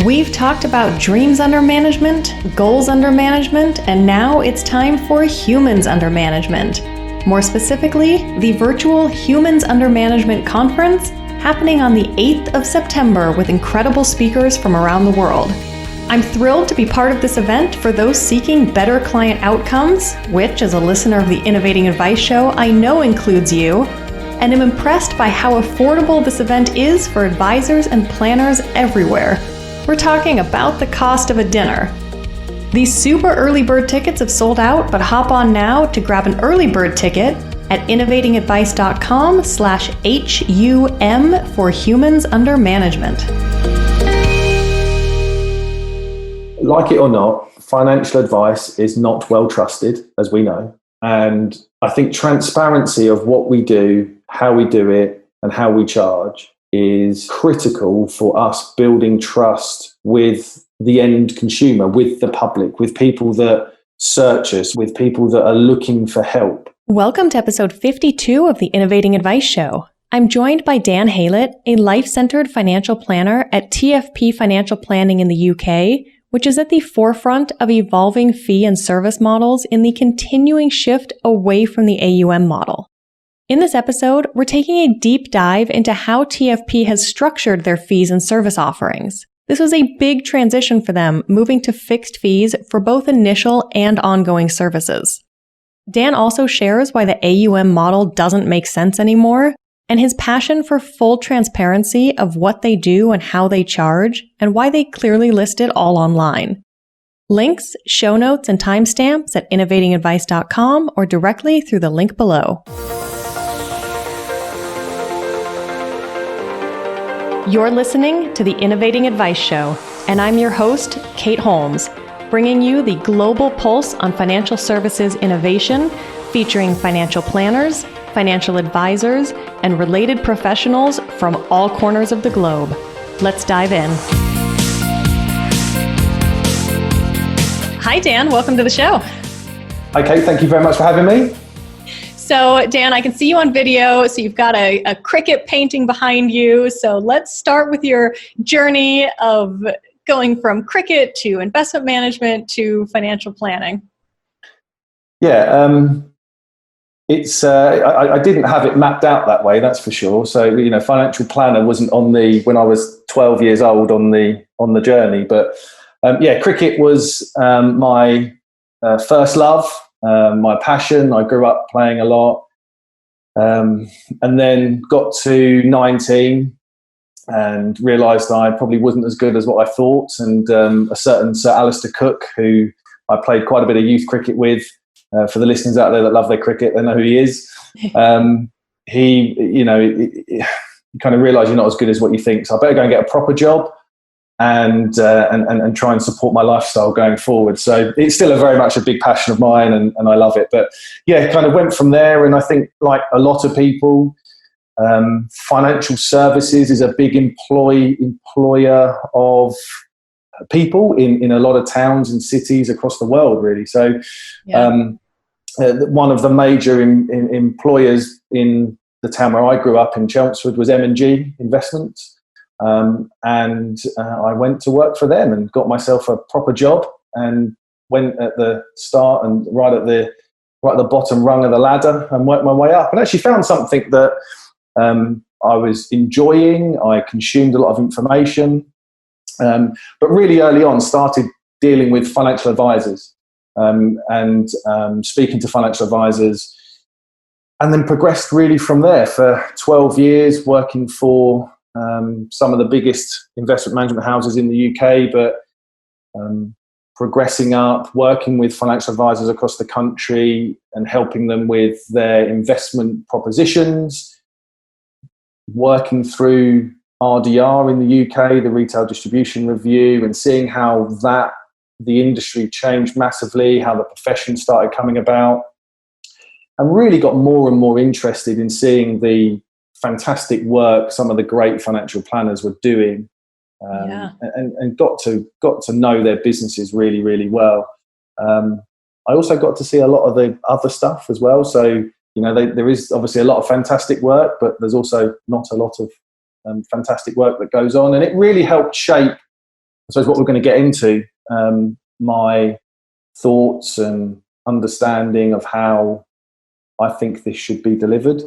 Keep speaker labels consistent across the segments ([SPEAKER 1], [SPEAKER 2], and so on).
[SPEAKER 1] We've talked about dreams under management, goals under management, and now it's time for humans under management. More specifically, the virtual Humans Under Management Conference happening on the 8th of September with incredible speakers from around the world. I'm thrilled to be part of this event for those seeking better client outcomes, which, as a listener of the Innovating Advice Show, I know includes you, and am impressed by how affordable this event is for advisors and planners everywhere. We're talking about the cost of a dinner. These super early bird tickets have sold out, but hop on now to grab an early bird ticket at innovatingadvice.com/HUM for Humans Under Management.
[SPEAKER 2] Like it or not, financial advice is not well trusted, as we know. And I think transparency of what we do, how we do it, and how we charge is critical for us building trust with the end consumer, with the public, with people that search us, with people that are looking for help.
[SPEAKER 1] Welcome to episode 52 of the Innovating Advice Show. I'm joined by Dan Haylett, a life-centered financial planner at TFP Financial Planning in the UK, which is at the forefront of evolving fee and service models in the continuing shift away from the AUM model. In this episode, we're taking a deep dive into how TFP has structured their fees and service offerings. This was a big transition for them, moving to fixed fees for both initial and ongoing services. Dan also shares why the AUM model doesn't make sense anymore, and his passion for full transparency of what they do and how they charge, and why they clearly list it all online. Links, show notes, and timestamps at innovatingadvice.com or directly through the link below. You're listening to the Innovating Advice Show, and I'm your host, Kate Holmes, bringing you the global pulse on financial services innovation, featuring financial planners, financial advisors, and related professionals from all corners of the globe. Let's dive in. Hi, Dan. Welcome to the show.
[SPEAKER 2] Hi, Kate. Thank you very much for having me.
[SPEAKER 1] So, Dan, I can see you on video, so you've got a cricket painting behind you. So let's start with your journey of going from cricket to investment management to financial planning.
[SPEAKER 2] Yeah, I didn't have it mapped out that way, that's for sure. So, financial planner wasn't when I was 12 years old on the journey. But cricket was my first love. My passion. I grew up playing a lot, and then got to 19 and realised I probably wasn't as good as what I thought. And a certain Sir Alistair Cook, who I played quite a bit of youth cricket with, for the listeners out there that love their cricket, they know who he is. You kind of realise you're not as good as what you think. So I better go and get a proper job and try and support my lifestyle going forward. So it's still very much a big passion of mine, and I love it. But yeah, kind of went from there. And I think, like a lot of people, financial services is a big employer of people in a lot of towns and cities across the world, really. So one of the major employers in the town where I grew up in Chelmsford was M&G Investments. And I went to work for them and got myself a proper job, and went at the start and right at the bottom rung of the ladder and worked my way up, and actually found something that I was enjoying. I consumed a lot of information, but really early on started dealing with financial advisors and speaking to financial advisors, and then progressed really from there for 12 years working for some of the biggest investment management houses in the UK, but progressing up, working with financial advisors across the country and helping them with their investment propositions, working through RDR in the UK, the Retail Distribution Review, and seeing how the industry changed massively, how the profession started coming about, and really got more and more interested in seeing the fantastic work some of the great financial planners were doing, and got to know their businesses really, really well. I also got to see a lot of the other stuff as well. So, there is obviously a lot of fantastic work, but there's also not a lot of fantastic work that goes on. And it really helped shape suppose what we're going to get into, my thoughts and understanding of how I think this should be delivered.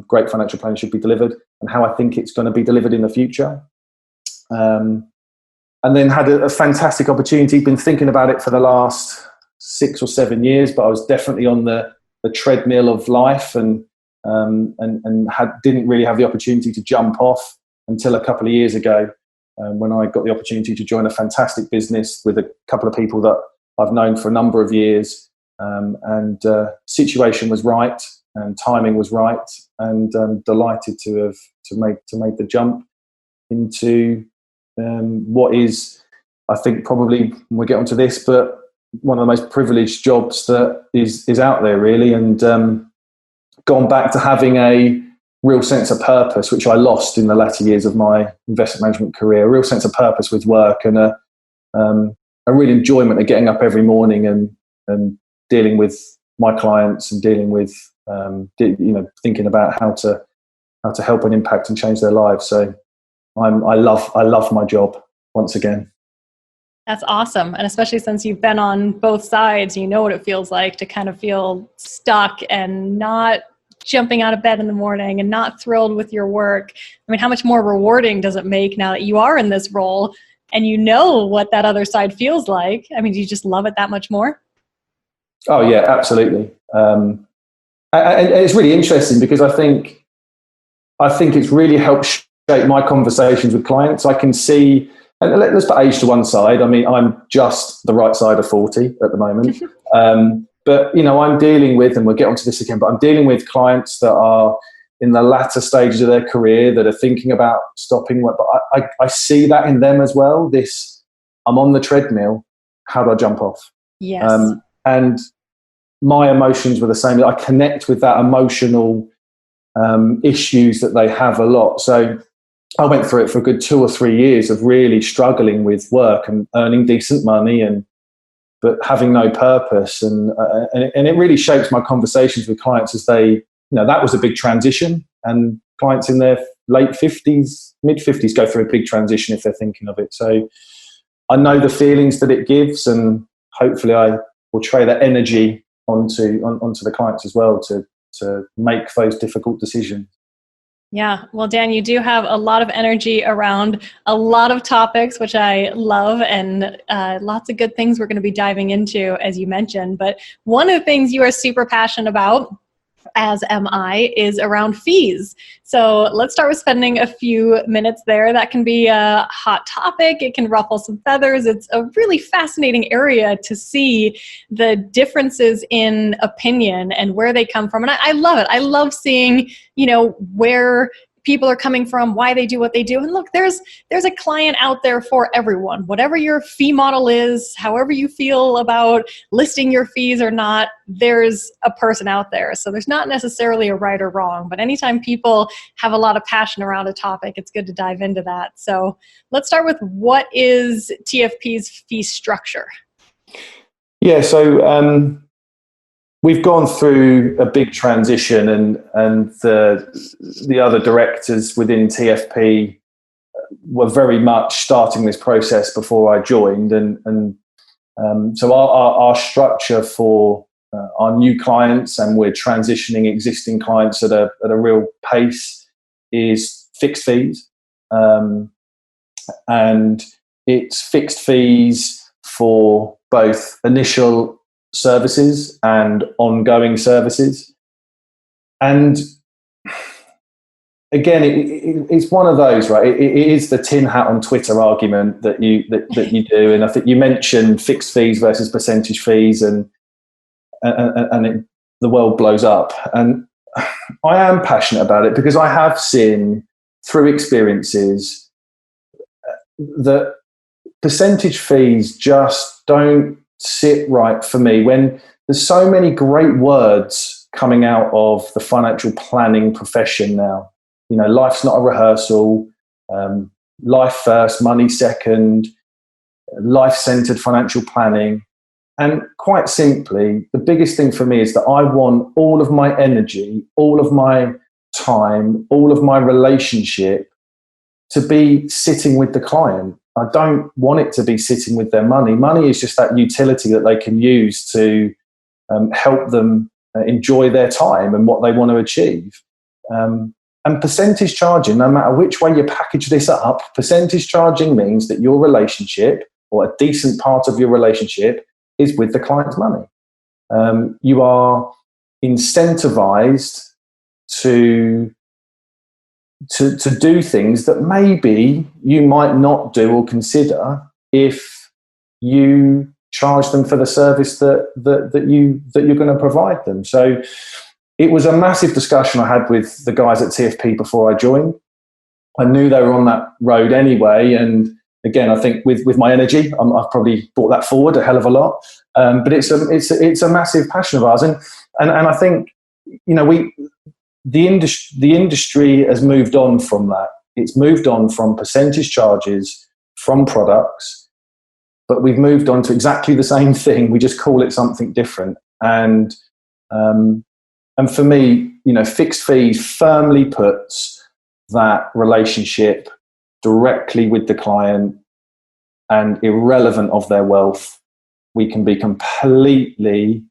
[SPEAKER 2] Great financial planning should be delivered, and how I think it's going to be delivered in the future. And then had a fantastic opportunity, been thinking about it for the last 6 or 7 years, but I was definitely on the treadmill of life, and didn't really have the opportunity to jump off until a couple of years ago, when I got the opportunity to join a fantastic business with a couple of people that I've known for a number of years, and situation was right and timing was right, and delighted to make the jump into what is, I think, probably, we'll get onto this, but one of the most privileged jobs that is out there, really, and gone back to having a real sense of purpose, which I lost in the latter years of my investment management career. A real sense of purpose with work, and a real enjoyment of getting up every morning and dealing with my clients, and dealing with thinking about how to help and impact and change their lives. So I love my job once again.
[SPEAKER 1] That's awesome. And especially since you've been on both sides, you know what it feels like to kind of feel stuck and not jumping out of bed in the morning and not thrilled with your work. I mean, how much more rewarding does it make now that you are in this role and you know what that other side feels like? I mean, do you just love it that much more?
[SPEAKER 2] Oh yeah, absolutely. And it's really interesting because I think it's really helped shape my conversations with clients. I can see, and let's put age to one side. I mean, I'm just the right side of 40 at the moment. But, I'm dealing with, and we'll get onto this again, but I'm dealing with clients that are in the latter stages of their career that are thinking about stopping. But I see that in them as well. I'm on the treadmill. How do I jump off?
[SPEAKER 1] Yes.
[SPEAKER 2] And my emotions were the same. I connect with that emotional issues that they have a lot. So I went through it for a good 2 or 3 years of really struggling with work and earning decent money, but having no purpose, and it really shapes my conversations with clients as they, that was a big transition, and clients in their late 50s, mid 50s go through a big transition if they're thinking of it. So I know the feelings that it gives, and hopefully I portray that energy onto the clients as well to make those difficult decisions.
[SPEAKER 1] Yeah. Well, Dan, you do have a lot of energy around a lot of topics, which I love, and lots of good things we're going to be diving into, as you mentioned. But one of the things you are super passionate about, as am I, is around fees. So let's start with spending a few minutes there. That can be a hot topic. It can ruffle some feathers. It's a really fascinating area to see the differences in opinion and where they come from. And I love it. I love seeing, where people are coming from, why they do what they do. And look, there's a client out there for everyone. Whatever your fee model is, however you feel about listing your fees or not, there's a person out there. So there's not necessarily a right or wrong, but anytime people have a lot of passion around a topic, it's good to dive into that. So let's start with, what is TFP's fee structure?
[SPEAKER 2] Yeah, so we've gone through a big transition, and the other directors within TFP were very much starting this process before I joined, and so our structure for our new clients, and we're transitioning existing clients at a real pace, is fixed fees, and it's fixed fees for both initial services and ongoing services. And again, it's one of those, right? It is the tin hat on Twitter argument that you do, and I think you mentioned fixed fees versus percentage fees, and the world blows up. And I am passionate about it because I have seen through experiences that percentage fees just don't sit right for me when there's so many great words coming out of the financial planning profession now. Life's not a rehearsal, life first, money second, life-centered financial planning. And quite simply, the biggest thing for me is that I want all of my energy, all of my time, all of my relationship to be sitting with the client. I don't want it to be sitting with their money. Money is just that utility that they can use to help them enjoy their time and what they want to achieve. And percentage charging, no matter which way you package this up, percentage charging means that your relationship, or a decent part of your relationship, is with the client's money. You are incentivized to do things that maybe you might not do or consider if you charge them for the service that you're going to provide them. So it was a massive discussion I had with the guys at TFP before I joined. I knew they were on that road anyway, and again, I think with my energy, I've probably brought that forward a hell of a lot. But it's a massive passion of ours, and I think, you know, the industry has moved on from that. It's moved on from percentage charges, from products, but we've moved on to exactly the same thing. We just call it something different. And for me, you know, fixed fees firmly puts that relationship directly with the client, and irrelevant of their wealth, we can be completely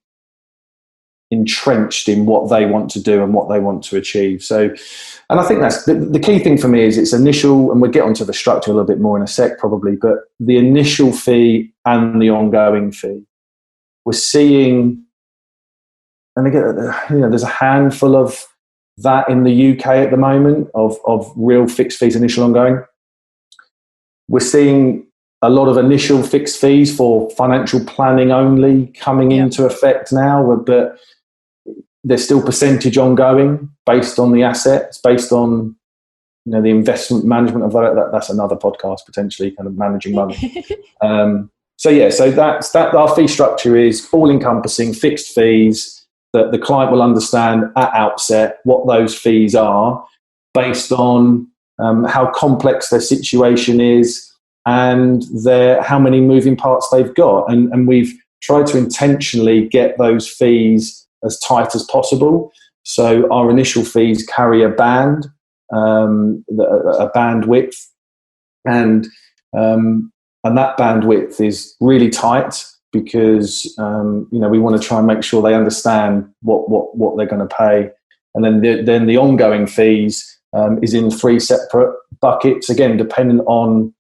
[SPEAKER 2] entrenched in what they want to do and what they want to achieve. So, and I think that's the key thing for me is its initial, and we'll get onto the structure a little bit more in a sec probably, but the initial fee and the ongoing fee. We're seeing, and again, you know, there's a handful of that in the UK at the moment of real fixed fees, initial, ongoing. We're seeing a lot of initial fixed fees for financial planning only coming into effect now, but there's still percentage ongoing based on the assets, based on, you know, the investment management of that. That's another podcast potentially, kind of managing money. So that's our fee structure is all encompassing fixed fees that the client will understand at outset what those fees are based on how complex their situation is and how many moving parts they've got. And we've tried to intentionally get those fees as tight as possible. So our initial fees carry a band, a bandwidth, and that bandwidth is really tight because you know, we want to try and make sure they understand what they're going to pay. And then the ongoing fees is in 3 separate buckets, again depending on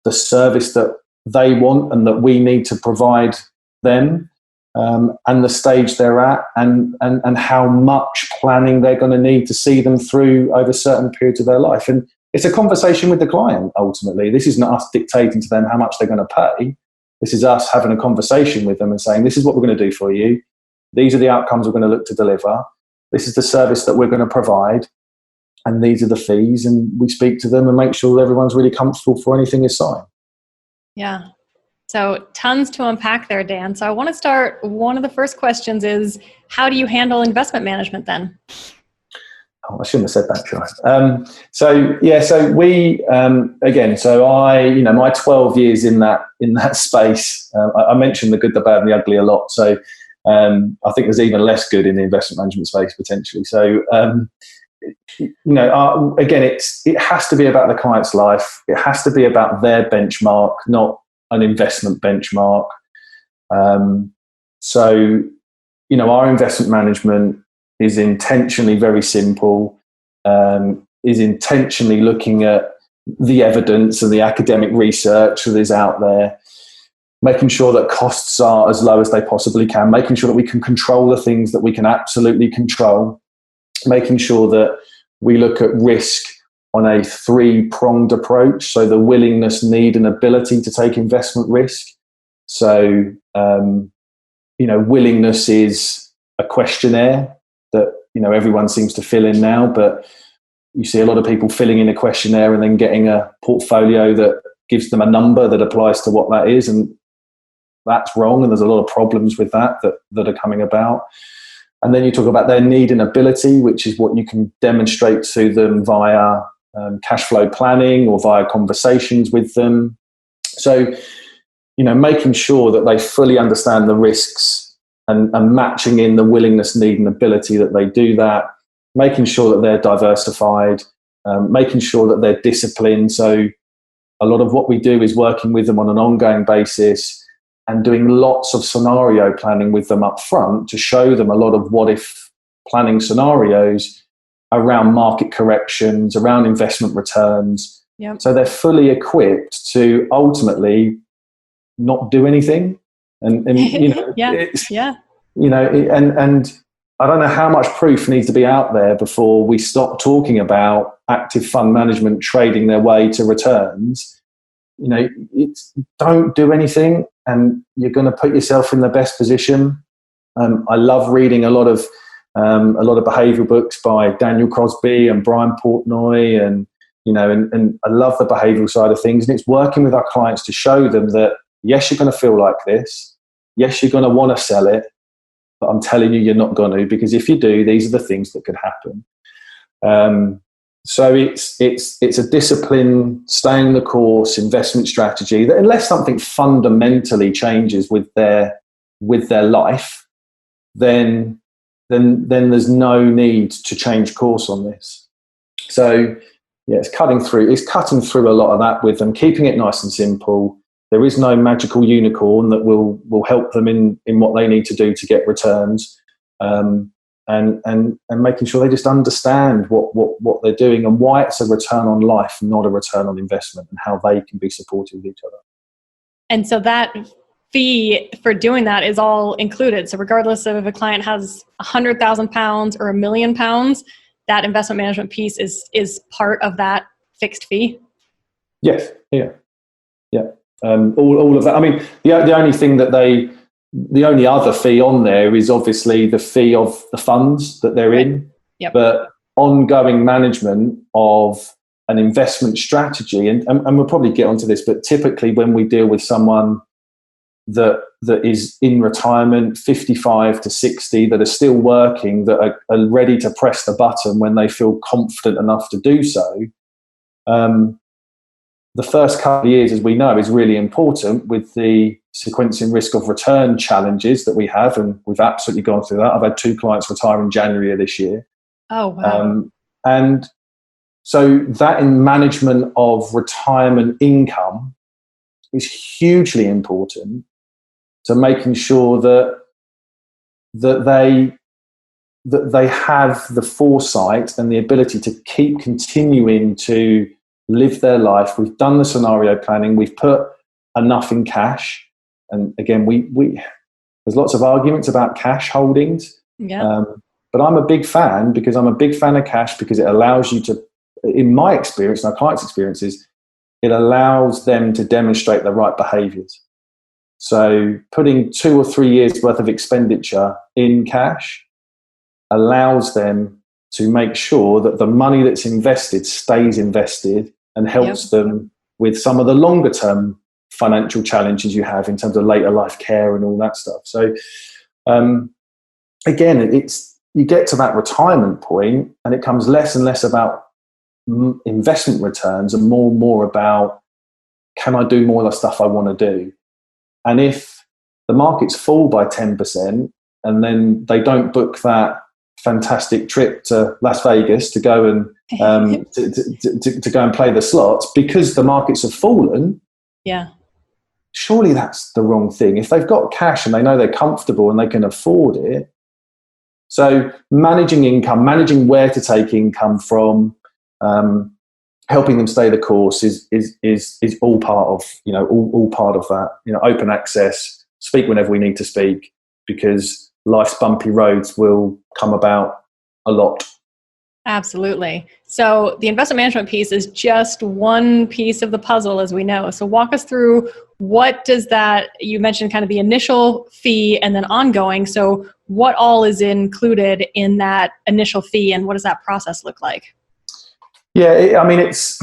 [SPEAKER 2] the service that they want and that we need to provide them, and the stage they're at, and how much planning they're going to need to see them through over certain periods of their life. And it's a conversation with the client ultimately. This isn't us dictating to them how much they're going to pay. This is us having a conversation with them and saying, this is what we're going to do for you. These are the outcomes we're going to look to deliver. This is the service that we're going to provide. And these are the fees. And we speak to them and make sure that everyone's really comfortable before anything is signed.
[SPEAKER 1] Yeah. So tons to unpack there, Dan. So I want to start, one of the first questions is, how do you handle investment management then?
[SPEAKER 2] Oh, I shouldn't have said that, should I? So we, again, so my 12 years in that space, I mentioned the good, the bad and the ugly a lot. So I think there's even less good in the investment management space potentially. So, again, it has to be about the client's life. It has to be about their benchmark, not an investment benchmark. Our investment management is intentionally very simple, is intentionally looking at the evidence and the academic research that is out there, making sure that costs are as low as they possibly can, making sure that we can control the things that we can absolutely control, making sure that we look at risk on a 3-pronged approach. So the willingness, need and ability to take investment risk. So, willingness is a questionnaire that, everyone seems to fill in now, but you see a lot of people filling in a questionnaire and then getting a portfolio that gives them a number that applies to what that is. And that's wrong. And there's a lot of problems with that are coming about. And then you talk about their need and ability, which is what you can demonstrate to them via cash flow planning or via conversations with them. So, making sure that they fully understand the risks and matching in the willingness, need and ability that they do that, making sure that they're diversified, making sure that they're disciplined. So, a lot of what we do is working with them on an ongoing basis and doing lots of scenario planning with them up front to show them a lot of what if planning scenarios around market corrections, around investment returns.
[SPEAKER 1] Yep.
[SPEAKER 2] So they're fully equipped to ultimately not do anything. And you know, you know, and I don't know how much proof needs to be out there before we stop talking about active fund management trading their way to returns. You know, don't do anything, and you're going to put yourself in the best position. I love reading a lot of behavioural books by Daniel Crosby and Brian Portnoy, and you know, and I love the behavioural side of things. And it's working with our clients to show them that yes, you're going to feel like this. Yes, you're going to want to sell it. But I'm telling you, you're not going to, because if you do, these are the things that could happen. So it's a discipline, staying the course, investment strategy that unless something fundamentally changes with their life, then there's no need to change course on this. So yeah, it's cutting through a lot of that with them, keeping it nice and simple. There is no magical unicorn that will help them in what they need to do to get returns, and making sure they just understand what they're doing and why it's a return on life, not a return on investment, and how they can be supportive of each other.
[SPEAKER 1] And so that fee for doing that is all included. So regardless of if a client has £100,000 or £1 million, that investment management piece is part of that fixed fee.
[SPEAKER 2] Yes. Yeah. All of that. I mean, the only thing the only other fee on there is obviously the fee of the funds that they're in.
[SPEAKER 1] Yep.
[SPEAKER 2] But ongoing management of an investment strategy, and we'll probably get onto this, but typically when we deal with someone that is in retirement, 55 to 60, that are still working, that are ready to press the button when they feel confident enough to do so, the first couple of years, as we know, is really important with the sequencing risk of return challenges that we have, and we've absolutely gone through that. I've had 2 clients retire in January of this year.
[SPEAKER 1] Oh, wow.
[SPEAKER 2] And so that in management of retirement income is hugely important to making sure that they have the foresight and the ability to keep continuing to live their life. We've done the scenario planning. We've put enough in cash. And again, there's lots of arguments about cash holdings.
[SPEAKER 1] Yeah.
[SPEAKER 2] But I'm a big fan, because I'm a big fan of cash, because it allows you to, in my experience, and our clients' experiences, it allows them to demonstrate the right behaviours. So putting 2 or 3 years worth of expenditure in cash allows them to make sure that the money that's invested stays invested and helps them with some of the longer term financial challenges you have in terms of later life care and all that stuff. So again, you get to that retirement point and it comes less and less about investment returns and more about, can I do more of the stuff I want to do? And if the markets fall by 10% and then they don't book that fantastic trip to Las Vegas to go and to go and play the slots because the markets have fallen, surely that's the wrong thing. If they've got cash and they know they're comfortable and they can afford it, so managing income, managing where to take income from, helping them stay the course is all part of, all part of that. Open access, speak whenever we need to speak, because life's bumpy roads will come about a lot.
[SPEAKER 1] Absolutely. So the investment management piece is just one piece of the puzzle, as we know. So walk us through, what does that, you mentioned kind of the initial fee and then ongoing. So what all is included in that initial fee and what does that process look like?
[SPEAKER 2] Yeah, it's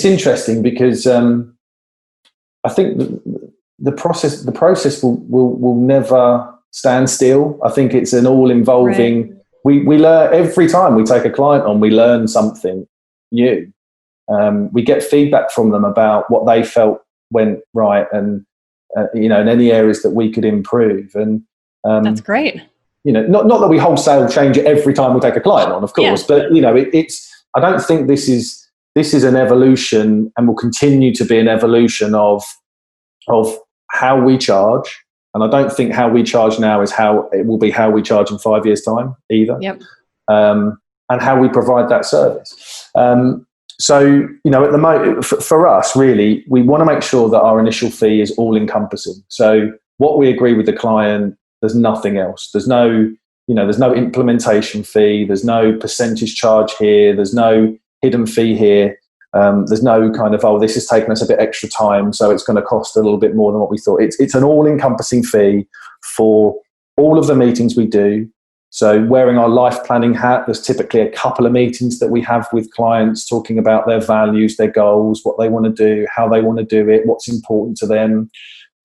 [SPEAKER 2] interesting because I think the process will never stand still. I think it's an all-involving. Right. We learn every time we take a client on. We learn something new. We get feedback from them about what they felt went right, and in any areas that we could improve. And
[SPEAKER 1] that's great.
[SPEAKER 2] Not that we wholesale change it every time we take a client on, of course, but it's. I don't think this is this is an evolution and will continue to be an evolution of how we charge. And I don't think how we charge now is how it will be how we charge in 5 years' time either.
[SPEAKER 1] Yep.
[SPEAKER 2] And how we provide that service. So, you know, at the moment, for us, really, we want to make sure that our initial fee is all encompassing. So what we agree with the client, there's nothing else. There's no implementation fee. There's no percentage charge here. There's no hidden fee here. There's no kind of, this has taken us a bit extra time, so it's going to cost a little bit more than what we thought. It's an all-encompassing fee for all of the meetings we do. So wearing our life planning hat, there's typically a couple of meetings that we have with clients talking about their values, their goals, what they want to do, how they want to do it, what's important to them.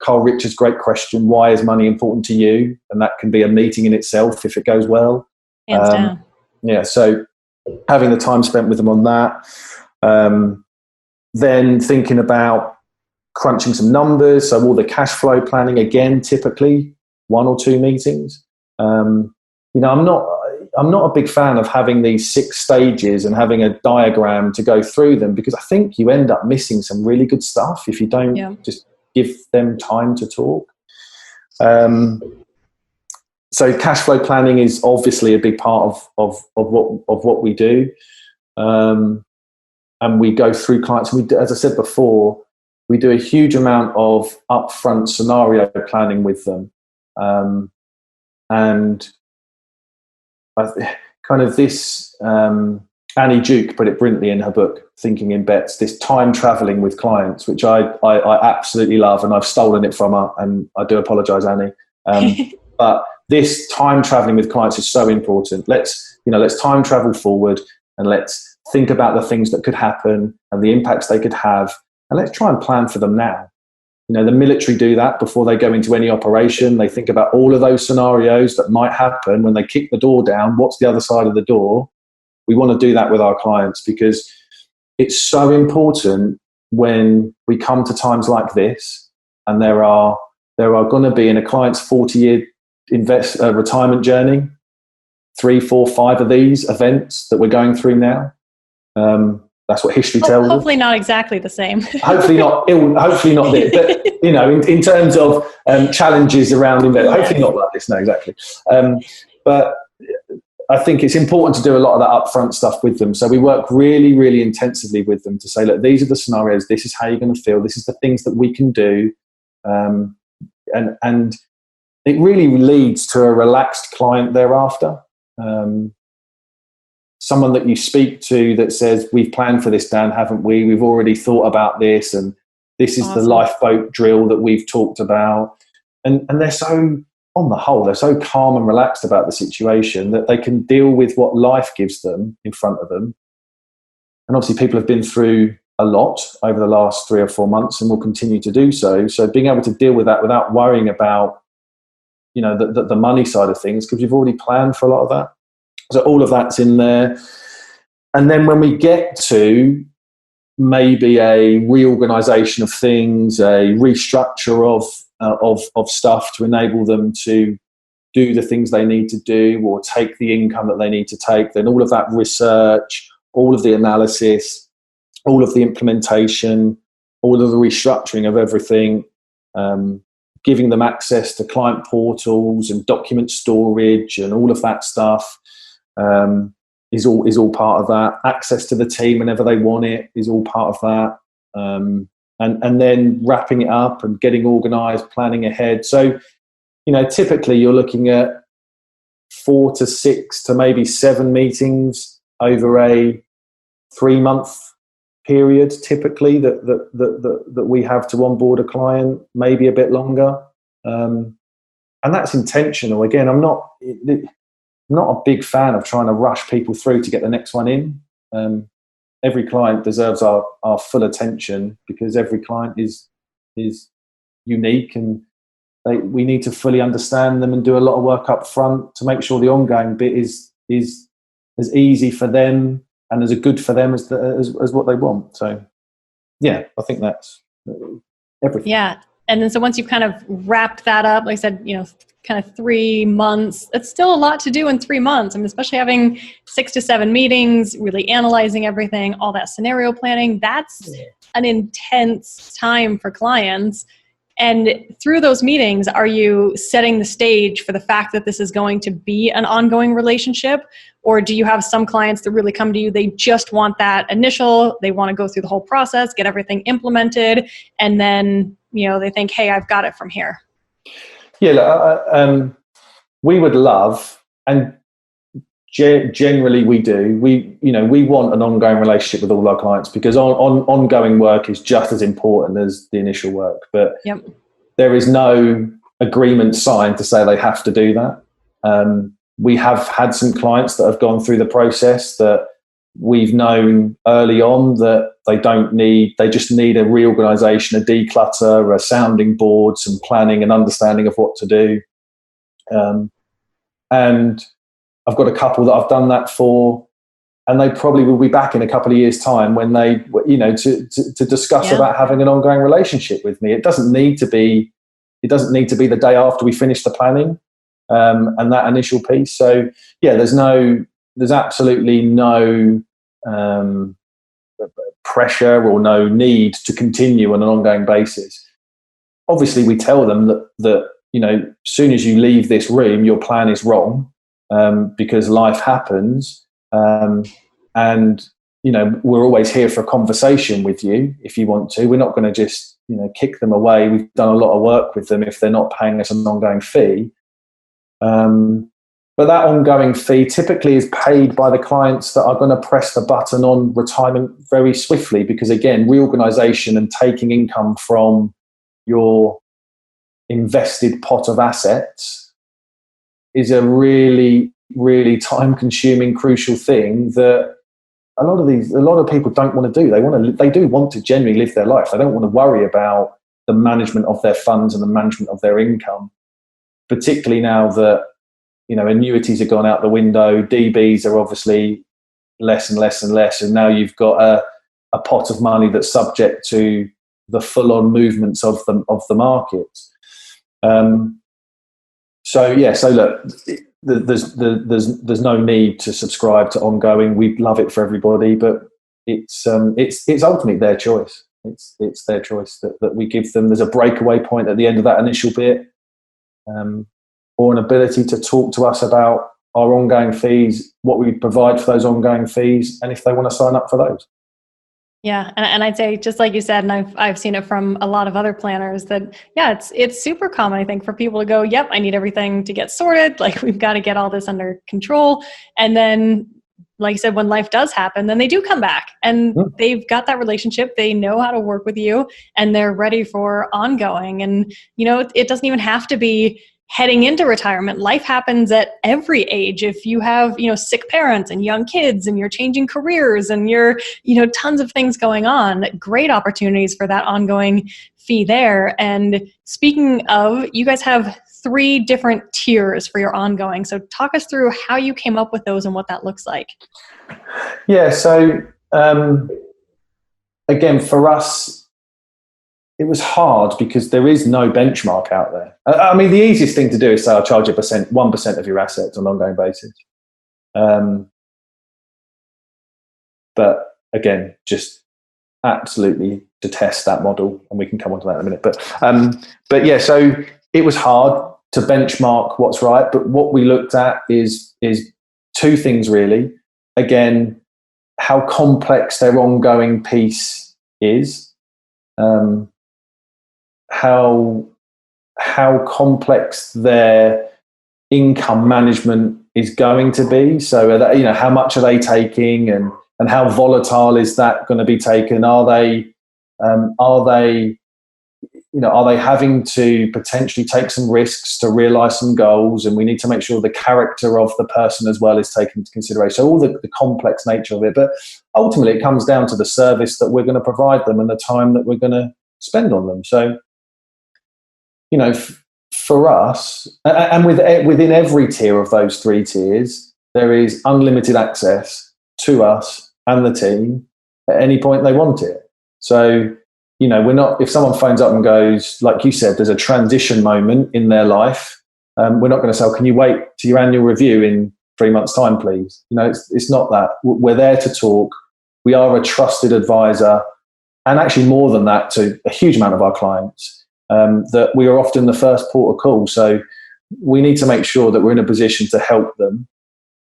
[SPEAKER 2] Carl Richards' great question, why is money important to you? And that can be a meeting in itself if it goes well.
[SPEAKER 1] Hands down.
[SPEAKER 2] Yeah, so having the time spent with them on that. Then thinking about crunching some numbers. So all the cash flow planning, again, typically 1 or 2 meetings. You know, I'm not a big fan of having these 6 stages and having a diagram to go through them, because I think you end up missing some really good stuff if you don't just give them time to talk. So cash flow planning is obviously a big part of what we do. And we go through clients. As I said before, we do a huge amount of upfront scenario planning with them. And kind of this, Annie Duke put it brilliantly in her book, Thinking in Bets, this time traveling with clients, which I absolutely love, and I've stolen it from her, and I do apologize, Annie. But this time traveling with clients is so important. Let's time travel forward, and let's think about the things that could happen and the impacts they could have, and let's try and plan for them now. You know, the military do that before they go into any operation. They think about all of those scenarios that might happen when they kick the door down. What's the other side of the door? We want to do that with our clients, because it's so important when we come to times like this, and there are going to be, in a client's 40-year retirement journey, 3, 4, 5 of these events that we're going through now. That's what history tells us.
[SPEAKER 1] Hopefully not exactly the same.
[SPEAKER 2] Hopefully not this. But, you know, in terms of challenges around investment, hopefully not like this. No, exactly. But I think it's important to do a lot of that upfront stuff with them. So we work really, really intensively with them to say, look, these are the scenarios. This is how you're going to feel. This is the things that we can do. And it really leads to a relaxed client thereafter. Someone that you speak to that says, we've planned for this, Dan, haven't we? We've already thought about this, and this is the lifeboat drill that we've talked about. And they're so, on the whole, they're so calm and relaxed about the situation that they can deal with what life gives them in front of them. And obviously people have been through a lot over the last 3 or 4 months and will continue to do so. So being able to deal with that without worrying about, you know, the money side of things, because you've already planned for a lot of that. So all of that's in there. And then when we get to maybe a reorganization of things, a restructure of stuff to enable them to do the things they need to do or take the income that they need to take, then all of that research, all of the analysis, all of the implementation, all of the restructuring of everything, giving them access to client portals and document storage and all of that stuff, is all part of that. Access to the team whenever they want it is all part of that. And then wrapping it up and getting organised, planning ahead. So, you know, typically you're looking at 4 to 6 to maybe 7 meetings over a 3-month period, typically that we have to onboard a client, maybe a bit longer. And that's intentional. Again, I'm not a big fan of trying to rush people through to get the next one in. Every client deserves our full attention, because every client is unique, and we need to fully understand them and do a lot of work up front to make sure the ongoing bit is as easy for them and as good for them as what they want. So, yeah, I think that's everything.
[SPEAKER 1] Yeah. And then so once you've kind of wrapped that up, like I said, kind of 3 months, it's still a lot to do in 3 months. I mean, especially having 6 to 7 meetings, really analyzing everything, all that scenario planning, that's an intense time for clients. And through those meetings, are you setting the stage for the fact that this is going to be an ongoing relationship? Or do you have some clients that really come to you, they just want that initial, they want to go through the whole process, get everything implemented, and then, they think, hey, I've got it from here?
[SPEAKER 2] Yeah, we would love, and generally we do, we want an ongoing relationship with all our clients, because ongoing work is just as important as the initial work. But there is no agreement signed to say they have to do that. We have had some clients that have gone through the process that we've known early on that they just need a reorganization, a declutter, a sounding board, some planning and understanding of what to do. And I've got a couple that I've done that for, and they probably will be back in a couple of years' time when they, to discuss about having an ongoing relationship with me. It doesn't need to be the day after we finish the planning and that initial piece. So there's absolutely no pressure or no need to continue on an ongoing basis. Obviously, we tell them that as soon as you leave this room, your plan is wrong. Because life happens, and we're always here for a conversation with you if you want to. We're not going to just kick them away. We've done a lot of work with them if they're not paying us an ongoing fee. But that ongoing fee typically is paid by the clients that are going to press the button on retirement very swiftly, because again, reorganization and taking income from your invested pot of assets is a really, really time-consuming, crucial thing that a lot of people don't want to do. They do want to genuinely live their life. They don't want to worry about the management of their funds and the management of their income, particularly now that annuities have gone out the window. DBs are obviously less and less and less, and now you've got a pot of money that's subject to the full-on movements of the market. So look, there's no need to subscribe to ongoing. We'd love it for everybody, but it's ultimately their choice. It's their choice that we give them. There's a breakaway point at the end of that initial bit, or an ability to talk to us about our ongoing fees, what we provide for those ongoing fees, and if they want to sign up for those.
[SPEAKER 1] Yeah, and I'd say, just like you said, and I've seen it from a lot of other planners, that it's super common, I think, for people to go, yep, I need everything to get sorted, like we've got to get all this under control, and then, like you said, when life does happen, then they do come back and they've got that relationship, they know how to work with you, and they're ready for ongoing. And it doesn't even have to be heading into retirement. Life happens at every age. If you have, sick parents and young kids and you're changing careers and you're, tons of things going on, great opportunities for that ongoing fee there. And speaking of, you guys have 3 different tiers for your ongoing. So talk us through how you came up with those and what that looks like.
[SPEAKER 2] Yeah. So, again, for us, it was hard because there is no benchmark out there. I mean, the easiest thing to do is say, I'll charge 1% of your assets on an ongoing basis. But again, just absolutely detest that model, and we can come on to that in a minute. But yeah, so it was hard to benchmark what's right. But what we looked at is 2 things really. Again, how complex their ongoing piece is. How complex their income management is going to be. So, how much are they taking, and how volatile is that going to be taken? Are they having to potentially take some risks to realize some goals? And we need to make sure the character of the person as well is taken into consideration. So all the complex nature of it. But ultimately, it comes down to the service that we're going to provide them and the time that we're going to spend on them. So, for us, and within every tier of those 3 tiers, there is unlimited access to us and the team at any point they want it. So we're not, if someone phones up and goes, like you said, there's a transition moment in their life, we're not going to say, can you wait to your annual review in 3 months' time, please? It's not that. We're there to talk. We are a trusted advisor, and actually more than that, to a huge amount of our clients, that we are often the first port of call. So we need to make sure that we're in a position to help them.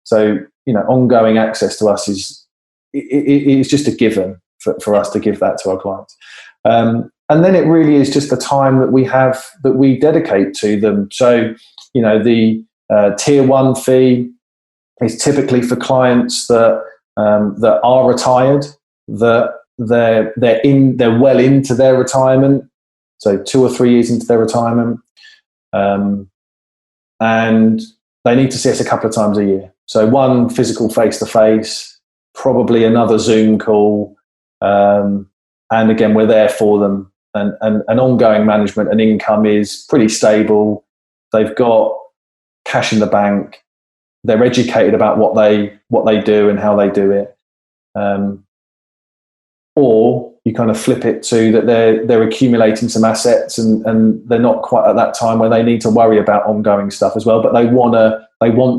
[SPEAKER 2] So, ongoing access to us is just a given for us to give that to our clients. And then it really is just the time that we have, that we dedicate to them. So, the tier 1 fee is typically for clients that are retired, that they're well into their retirement, so 2 or 3 years into their retirement, and they need to see us a couple of times a year. So one physical face-to-face, probably another Zoom call, and again, we're there for them. And ongoing management and income is pretty stable. They've got cash in the bank. They're educated about what they do and how they do it. Or you kind of flip it to that they're accumulating some assets and they're not quite at that time where they need to worry about ongoing stuff as well, but they want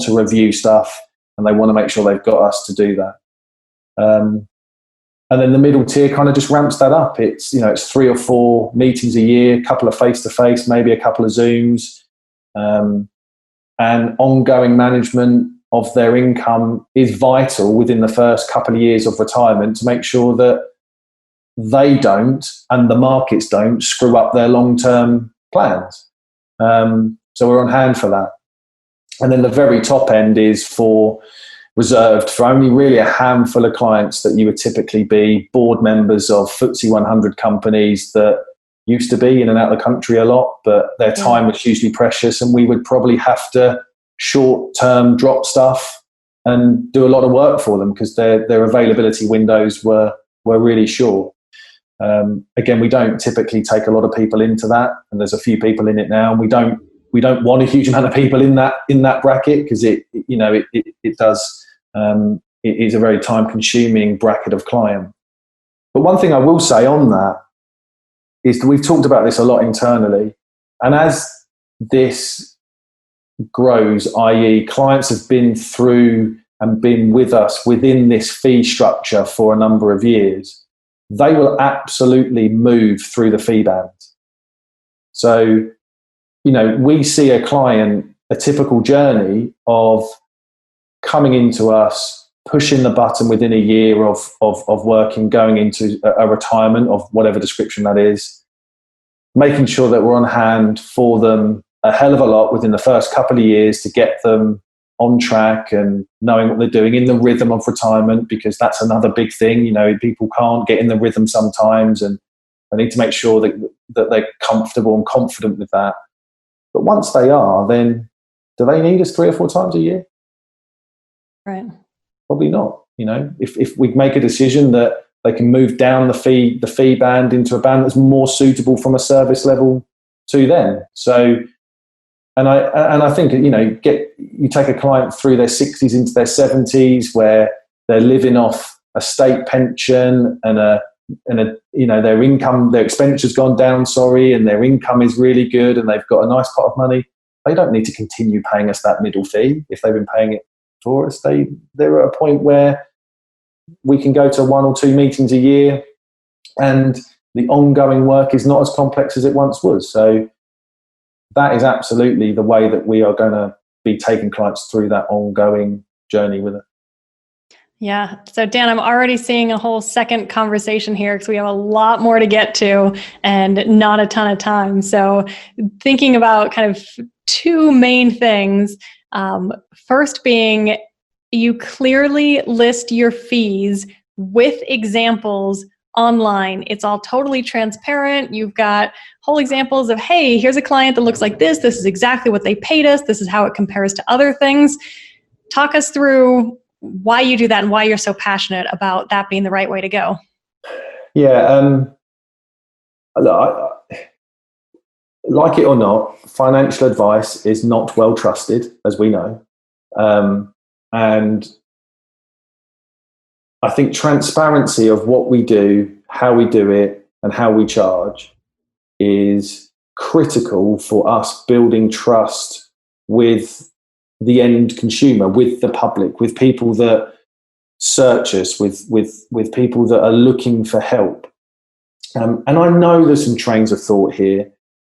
[SPEAKER 2] to review stuff and they want to make sure they've got us to do that. And then the middle tier kind of just ramps that up. It's 3 or 4 meetings a year, a couple of face-to-face, maybe a couple of Zooms, and ongoing management of their income is vital within the first couple of years of retirement to make sure that they don't and the markets don't screw up their long-term plans. So we're on hand for that. And then the very top end is reserved for only really a handful of clients that you would typically be board members of FTSE 100 companies that used to be in and out of the country a lot, but their time was hugely precious, and we would probably have to short-term drop stuff and do a lot of work for them because their availability windows were really short. Again, we don't typically take a lot of people into that, and there's a few people in it now, and we don't want a huge amount of people in that bracket because it is a very time-consuming bracket of client. But one thing I will say on that is that we've talked about this a lot internally, and as this grows, i.e. clients have been through and been with us within this fee structure for a number of years, they will absolutely move through the fee band. So, we see a client, a typical journey of coming into us, pushing the button within a year of working, going into a retirement of whatever description that is, making sure that we're on hand for them a hell of a lot within the first couple of years to get them on track and knowing what they're doing in the rhythm of retirement, because that's another big thing. People can't get in the rhythm sometimes, and they need to make sure that they're comfortable and confident with that. But once they are, then do they need us 3 or 4 times a year?
[SPEAKER 1] Right.
[SPEAKER 2] Probably not. If we make a decision that they can move down the fee band into a band that's more suitable from a service level to them. So, and I think you take a client through their 60s into their 70s where they're living off a state pension and their income, their expenditure's gone down, and their income is really good and they've got a nice pot of money. They don't need to continue paying us that middle fee if they've been paying it for us. They're at a point where we can go to 1 or 2 meetings a year and the ongoing work is not as complex as it once was. So that is absolutely the way that we are going to be taking clients through that ongoing journey with it.
[SPEAKER 1] Yeah. So Dan, I'm already seeing a whole second conversation here because we have a lot more to get to and not a ton of time. So thinking about kind of 2 main things. First being, you clearly list your fees with examples online. It's all totally transparent. You've got whole examples of, hey, here's a client that looks like this. This is exactly what they paid us. This is how it compares to other things. Talk us through why you do that and why you're so passionate about that being the right way to go.
[SPEAKER 2] Yeah. Like it or not, financial advice is not well trusted, as we know. And I think transparency of what we do, how we do it, and how we charge is critical for us building trust with the end consumer, with the public, with people that search us, with people that are looking for help. And I know there's some trains of thought here.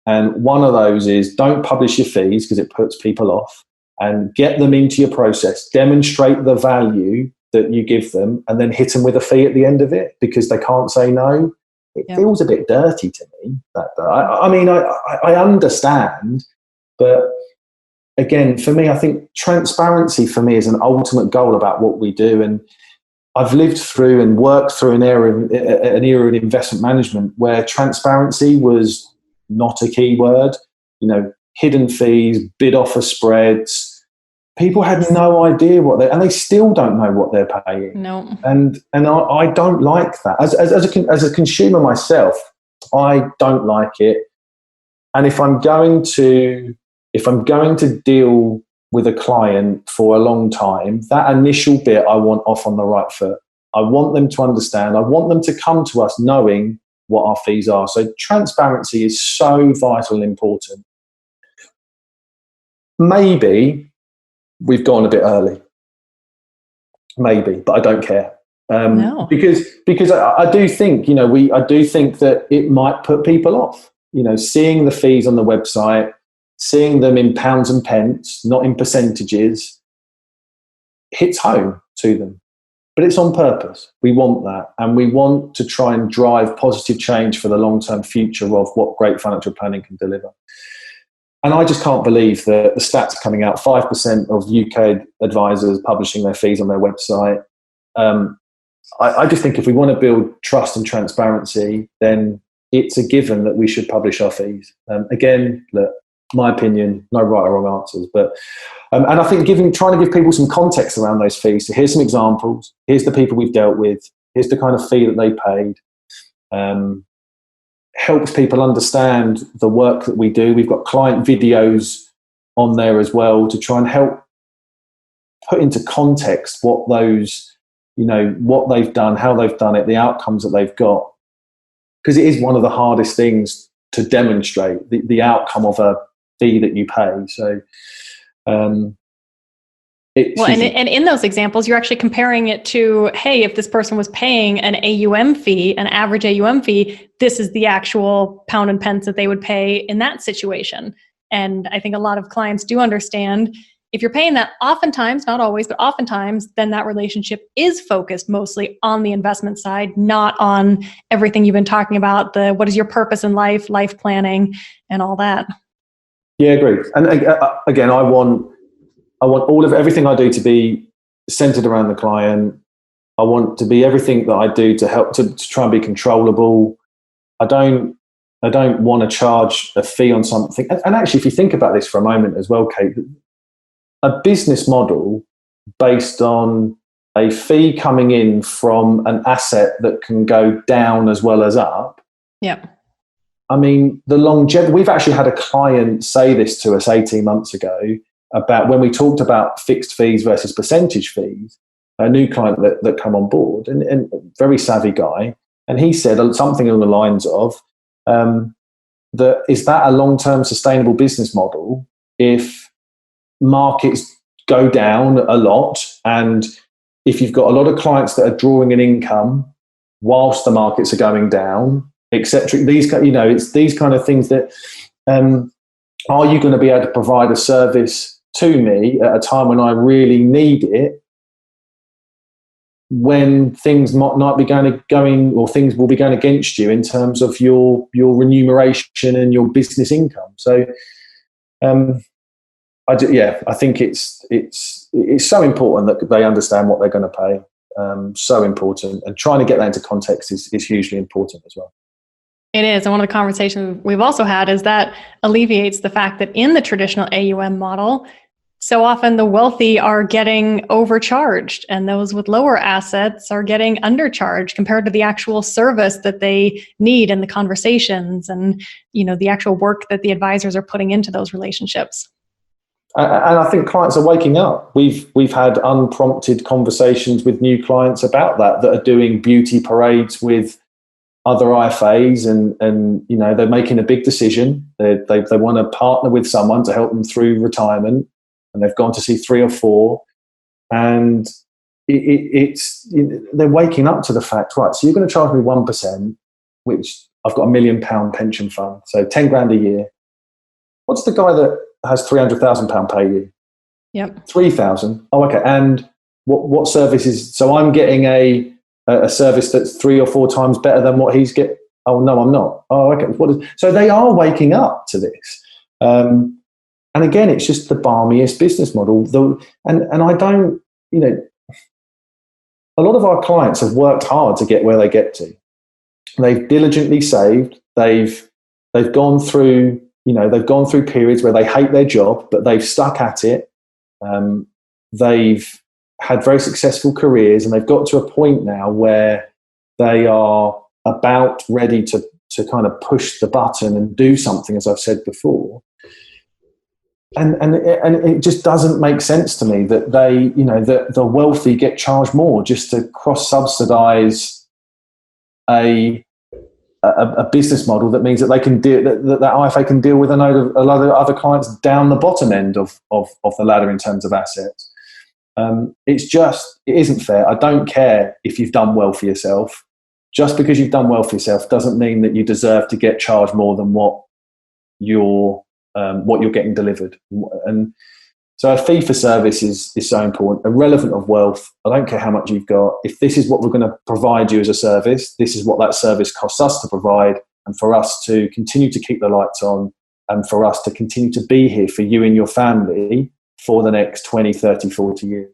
[SPEAKER 2] And one of those is don't publish your fees because it puts people off, and get them into your process. Demonstrate the value that you give them, and then hit them with a fee at the end of it because they can't say no. It feels a bit dirty to me. I understand, but again, for me, I think transparency for me is an ultimate goal about what we do. And I've lived through and worked through an era in investment management where transparency was not a key word. Hidden fees, bid offer spreads. People had no idea and they still don't know what they're paying.
[SPEAKER 1] No.
[SPEAKER 2] And I don't like that. As a consumer myself, I don't like it. And if I'm going to deal with a client for a long time, that initial bit I want off on the right foot. I want them to understand. I want them to come to us knowing what our fees are. So transparency is so vital and important. Maybe we've gone a bit early. Maybe, but I don't care.
[SPEAKER 1] No.
[SPEAKER 2] Because I do think, I do think that it might put people off. Seeing the fees on the website, seeing them in pounds and pence, not in percentages, hits home to them. But it's on purpose. We want that. And we want to try and drive positive change for the long-term future of what great financial planning can deliver. And I just can't believe that the stats coming out, 5% of UK advisors publishing their fees on their website. I just think if we want to build trust and transparency, then it's a given that we should publish our fees. Again, look, my opinion, no right or wrong answers, but and I think trying to give people some context around those fees. So here's some examples. Here's the people we've dealt with. Here's the kind of fee that they paid. Helps people understand the work that we do. We've got client videos on there as well to try and help put into context what those, what they've done, how they've done it, the outcomes that they've got. Because it is one of the hardest things to demonstrate, the outcome of a fee that you pay. So, and in
[SPEAKER 1] those examples, you're actually comparing it to, hey, if this person was paying an AUM fee, an average AUM fee, this is the actual pound and pence that they would pay in that situation. And I think a lot of clients do understand if you're paying that, oftentimes, not always, but oftentimes, then that relationship is focused mostly on the investment side, not on everything you've been talking about, what is your purpose in life planning, and all that.
[SPEAKER 2] Yeah, agreed. And again, I want everything I do to be centered around the client. I want to be everything that I do to help to try and be controllable. I don't want to charge a fee on something. And actually, if you think about this for a moment as well, Kate, a business model based on a fee coming in from an asset that can go down as well as up.
[SPEAKER 1] Yeah.
[SPEAKER 2] I mean, the longevity, we've actually had a client say this to us 18 months ago about when we talked about fixed fees versus percentage fees, a new client that come on board and very savvy guy. And he said something along the lines of, is that a long-term sustainable business model if markets go down a lot and if you've got a lot of clients that are drawing an income whilst the markets are going down, etc. It's these kind of things that are you going to be able to provide a service to me at a time when I really need it, when things might not be going or things will be going against you in terms of your remuneration and your business income. So I think it's so important that they understand what they're going to pay. So important, and trying to get that into context is hugely important as well.
[SPEAKER 1] It is. And one of the conversations we've also had is that alleviates the fact that in the traditional AUM model, so often the wealthy are getting overcharged and those with lower assets are getting undercharged compared to the actual service that they need and the conversations and, the actual work that the advisors are putting into those relationships.
[SPEAKER 2] And I think clients are waking up. We've had unprompted conversations with new clients about that are doing beauty parades with other IFAs, and they're making a big decision. They want to partner with someone to help them through retirement, and they've gone to see 3 or 4, and they're waking up to the fact, right? So you're going to charge me 1%, which I've got £1 million pension fund, so 10 grand a year. What's the guy that has £300,000 pay you?
[SPEAKER 1] Yep.
[SPEAKER 2] 3,000. Oh, okay. And what services? So I'm getting a service that's 3 or 4 times better than what he's get. Oh no, I'm not. Oh, okay. So they are waking up to this. And again, it's just the balmiest business model. And I don't, a lot of our clients have worked hard to get where they get to. They've diligently saved. They've gone through, they've gone through periods where they hate their job, but they've stuck at it. They've had very successful careers, and they've got to a point now where they are about ready to kind of push the button and do something, as I've said before. And it just doesn't make sense to me that the wealthy get charged more just to cross-subsidize a business model that means that they can deal, that IFA can deal with a lot of other clients down the bottom end of the ladder in terms of assets. It isn't fair. I don't care if you've done well for yourself. Just because you've done well for yourself doesn't mean that you deserve to get charged more than what you're getting delivered. And so a fee for service is so important, irrelevant of wealth. I don't care how much you've got. If this is what we're going to provide you as a service, this is what that service costs us to provide, and for us to continue to keep the lights on, and for us to continue to be here for you and your family for the next 20, 30, 40 years.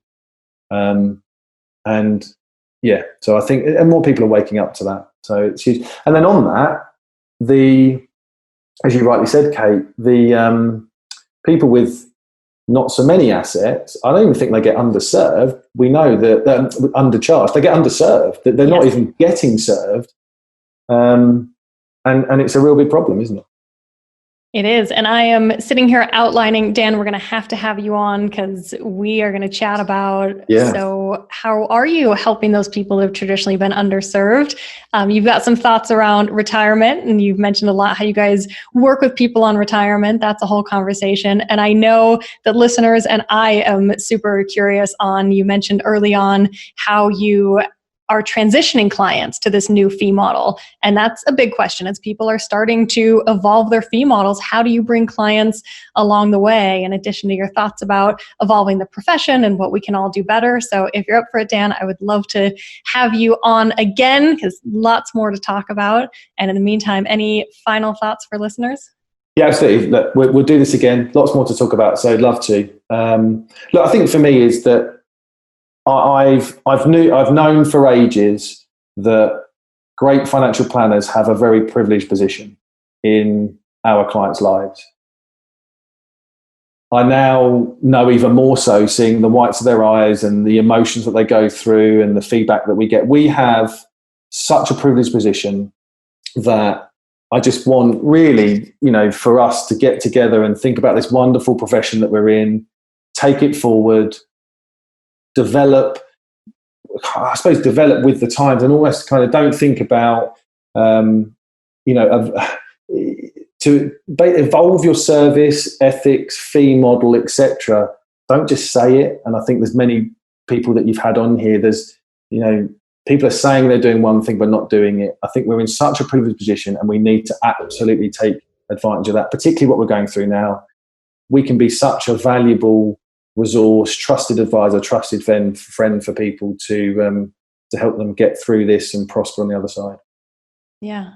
[SPEAKER 2] And yeah, so I think, and more people are waking up to that. So it's huge. And then on that, as you rightly said, Kate, the people with not so many assets, I don't even think they get underserved. We know that they're undercharged. They get underserved. They're not even getting served. And it's a real big problem, isn't it?
[SPEAKER 1] It is. And I am sitting here outlining, Dan, we're going to have you on because we are going to chat about, so how are you helping those people who have traditionally been underserved? You've got some thoughts around retirement, and you've mentioned a lot how you guys work with people on retirement. That's a whole conversation. And I know that listeners and I am super curious on, you mentioned early on how you are transitioning clients to this new fee model. And that's a big question as people are starting to evolve their fee models. How do you bring clients along the way, in addition to your thoughts about evolving the profession and what we can all do better? So if you're up for it, Dan, I would love to have you on again because lots more to talk about. And in the meantime, any final thoughts for listeners?
[SPEAKER 2] Yeah, absolutely. Look, we'll do this again. Lots more to talk about, so I'd love to. Look, I think for me is that I've known for ages that great financial planners have a very privileged position in our clients' lives. I now know even more so, seeing the whites of their eyes and the emotions that they go through and the feedback that we get. We have such a privileged position that I just want really, for us to get together and think about this wonderful profession that we're in, take it forward, develop with the times, and almost kind of don't think about, to evolve your service, ethics, fee model, etc. Don't just say it. And I think there's many people that you've had on here. There's, people are saying they're doing one thing but not doing it. I think we're in such a privileged position, and we need to absolutely take advantage of that, particularly what we're going through now. We can be such a valuable resource, trusted advisor, trusted friend for people to help them get through this and prosper on the other side. Yeah.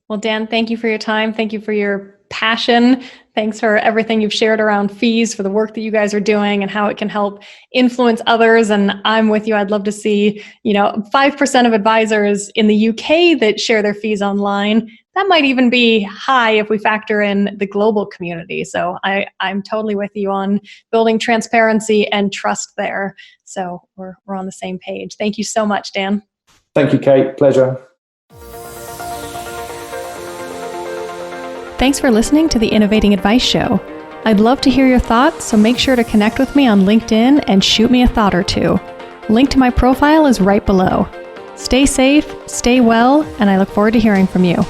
[SPEAKER 1] Well, Dan, thank you for your time. Thank you for your passion. Thanks for everything you've shared around fees, for the work that you guys are doing and how it can help influence others. And I'm with you. I'd love to see, 5% of advisors in the UK that share their fees online. That might even be high if we factor in the global community. So I'm totally with you on building transparency and trust there. So we're on the same page. Thank you so much, Dan.
[SPEAKER 2] Thank you, Kate. Pleasure.
[SPEAKER 1] Thanks for listening to the Innovating Advice Show. I'd love to hear your thoughts, so make sure to connect with me on LinkedIn and shoot me a thought or two. Link to my profile is right below. Stay safe, stay well, and I look forward to hearing from you.